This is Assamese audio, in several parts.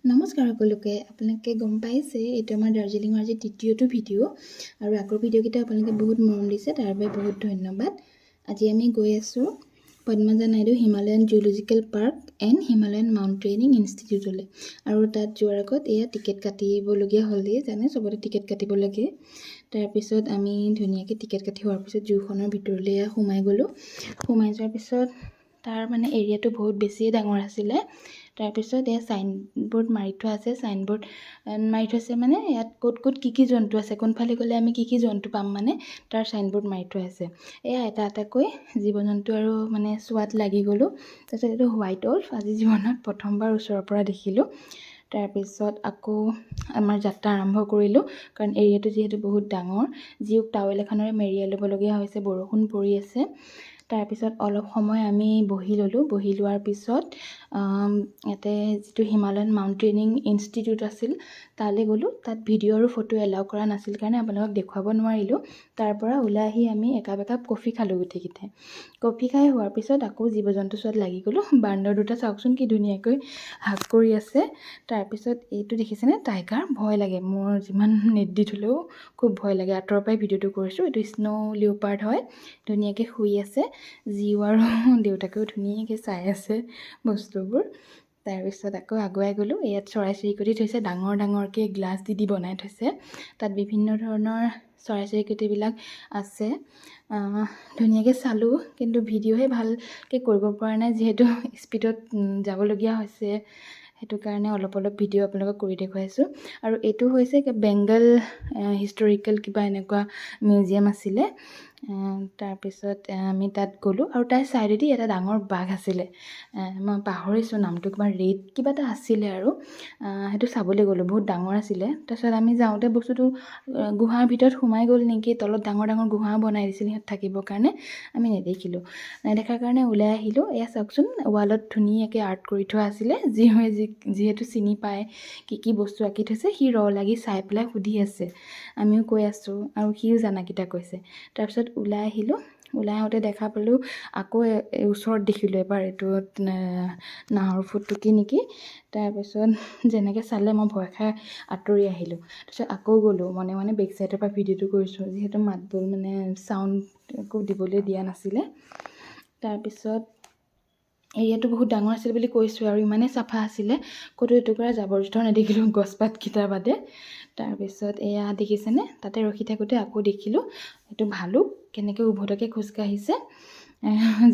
নমস্কাৰ সকলোকে আপোনালোকে গম পাইছে এইটো আমাৰ দাৰ্জিলিঙৰ আজি তৃতীয়টো ভিডিঅ' আৰু আগৰ ভিডিঅ'কেইটা আপোনালোকে বহুত মৰম দিছে তাৰ বাবে বহুত ধন্যবাদ। আজি আমি গৈ আছোঁ Padmaja Naidu Himalayan zoological park and Himalayan mountaineering ইনষ্টিটিউটলৈ। আৰু তাত যোৱাৰ আগত এয়া টিকেট কাটিবলগীয়া হ'লেই জানে চবতে টিকেট কাটিব লাগে। তাৰপিছত আমি ধুনীয়াকৈ টিকেট কাটি হোৱাৰ পিছত জুখনৰ ভিতৰলৈ সোমাই গ'লোঁ। সোমাই যোৱাৰ পিছত তাৰ মানে এৰিয়াটো বহুত বেছিয়ে ডাঙৰ আছিলে। তাৰপিছত এয়া চাইনবোৰ্ড মাৰি থোৱা আছে, চাইনবোৰ্ড মাৰি থৈছে মানে ইয়াত ক'ত কি জন্তু আছে, কোনফালে গ'লে আমি কি জন্তু পাম মানে তাৰ চাইনবোৰ্ড মাৰি থোৱা আছে। এয়া এটা এটাকৈ জীৱ জন্তু আৰু মানে চোৱাত লাগি গ'লোঁ। তাৰপিছত এইটো হোৱাইট ওল্ফ আজি জীৱনত প্ৰথমবাৰ ওচৰৰ পৰা দেখিলোঁ। তাৰপিছত আকৌ আমাৰ যাত্ৰা আৰম্ভ কৰিলোঁ, কাৰণ এৰিয়াটো যিহেতু বহুত ডাঙৰ। জীওক টাৱেল এখনেৰে মেৰিয়াই ল'বলগীয়া হৈছে, বৰষুণ পৰি আছে। তাৰপিছত অলপ সময় আমি বহি ল'লোঁ। বহি লোৱাৰ পিছত ইয়াতে যিটো হিমালয়ান মাউণ্টেইনিং ইনষ্টিটিউট আছিল তালৈ গ'লোঁ। তাত ভিডিঅ' আৰু ফটো এলাউ কৰা নাছিল কাৰণে আপোনালোকক দেখুৱাব নোৱাৰিলোঁ। তাৰ পৰা ওলাই আহি আমি একাপ কফি খালোঁ গোটেইকেইটাই। কফি খাই হোৱাৰ পিছত আকৌ জীৱ জন্তু চোৱাত লাগি গ'লোঁ। বান্দৰ দুটা চাওকচোন কি ধুনীয়াকৈ হাগ কৰি আছে। তাৰপিছত এইটো দেখিছেনে টাইগাৰ, ভয় লাগে মোৰ, যিমান নেট দি থ'লেও খুব ভয় লাগে। আঁতৰৰ পৰাই ভিডিঅ'টো কৰিছোঁ। এইটো স্ন' লিঅ'পাৰ্ড হয়, ধুনীয়াকৈ শুই আছে। জিও আৰু দেউতাকেও ধুনীয়াকৈ চাই আছে বস্তুবোৰ। তাৰপিছত আকৌ আগুৱাই গ'লোঁ। ইয়াত চৰাই চিৰিকটি থৈছে, ডাঙৰকৈ গ্লাছ দি বনাই থৈছে। তাত বিভিন্ন ধৰণৰ চৰাই চিৰিকটিবিলাক আছে। ধুনীয়াকৈ চালোঁ, কিন্তু ভিডিঅ'হে ভালকৈ কৰিব পৰা নাই যিহেতু স্পীডত যাবলগীয়া হৈছে। সেইটো কাৰণে অলপ ভিডিঅ' আপোনালোকক কৰি দেখুৱাইছোঁ। আৰু এইটো হৈছে বেংগল হিষ্টৰিকেল কিবা এনেকুৱা মিউজিয়াম আছিলে। তাৰপিছত আমি তাত গ'লোঁ আৰু তাৰ ছাইডেদি এটা ডাঙৰ বাঘ আছিলে। মই পাহৰিছোঁ নামটো, কিবা ৰেড কিবা এটা আছিলে আৰু সেইটো চাবলৈ গ'লোঁ, বহুত ডাঙৰ আছিলে। তাৰপিছত আমি যাওঁতে বস্তুটো গুহাৰ ভিতৰত সোমাই গ'ল নেকি, তলত ডাঙৰ গুহা বনাই দিছিল সিহঁত থাকিবৰ কাৰণে, আমি নেদেখিলোঁ। নেদেখাৰ কাৰণে ওলাই আহিলোঁ। এয়া চাওকচোন ৱালত ধুনীয়াকৈ আৰ্ট কৰি থোৱা আছিলে। যিহেতু চিনি পায় কি বস্তু আঁকি থৈছে, সি লাগি চাই পেলাই সুধি আছে। আমিও কৈ আছোঁ আৰু সিও জানাকিটা কৈছে। তাৰপিছত ওলাই আহিলোঁ। ওলাই আহোঁতে দেখা পালোঁ আকৌ ওচৰত দেখিলোঁ এবাৰ এইটো নাহৰ ফুটুকী নেকি। তাৰপিছত যেনেকৈ চালে মই ভয় খাই আঁতৰি আহিলোঁ। তাৰপিছত আকৌ গ'লোঁ, মনে বেক চাইডৰ পৰা ভিডিঅ'টো কৰিছোঁ, যিহেতু মাতবোৰ মানে চাউণ্ড একো দিবলৈ দিয়া নাছিলে। তাৰপিছত এৰিয়াটো বহুত ডাঙৰ আছিল বুলি কৈছোঁ আৰু ইমানেই চাফা আছিলে, ক'তো এটুকুৰা জাবৰ জোঁথৰ নেদেখিলোঁ গছপাতকেইটাৰ বাদে। তাৰপিছত এয়া দেখিছেনে, তাতে ৰখি থাকোঁতে আকৌ দেখিলোঁ এইটো ভালুক কেনেকৈ উভতকৈ খোজকাঢ়িছে।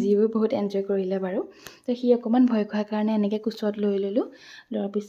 জীও বহুত এনজয় কৰিলে বাৰু। তো সি অকণমান ভয় খোৱাৰ কাৰণে এনেকৈ কোচত লৈ ল'লোঁ। লোৱাৰ পিছত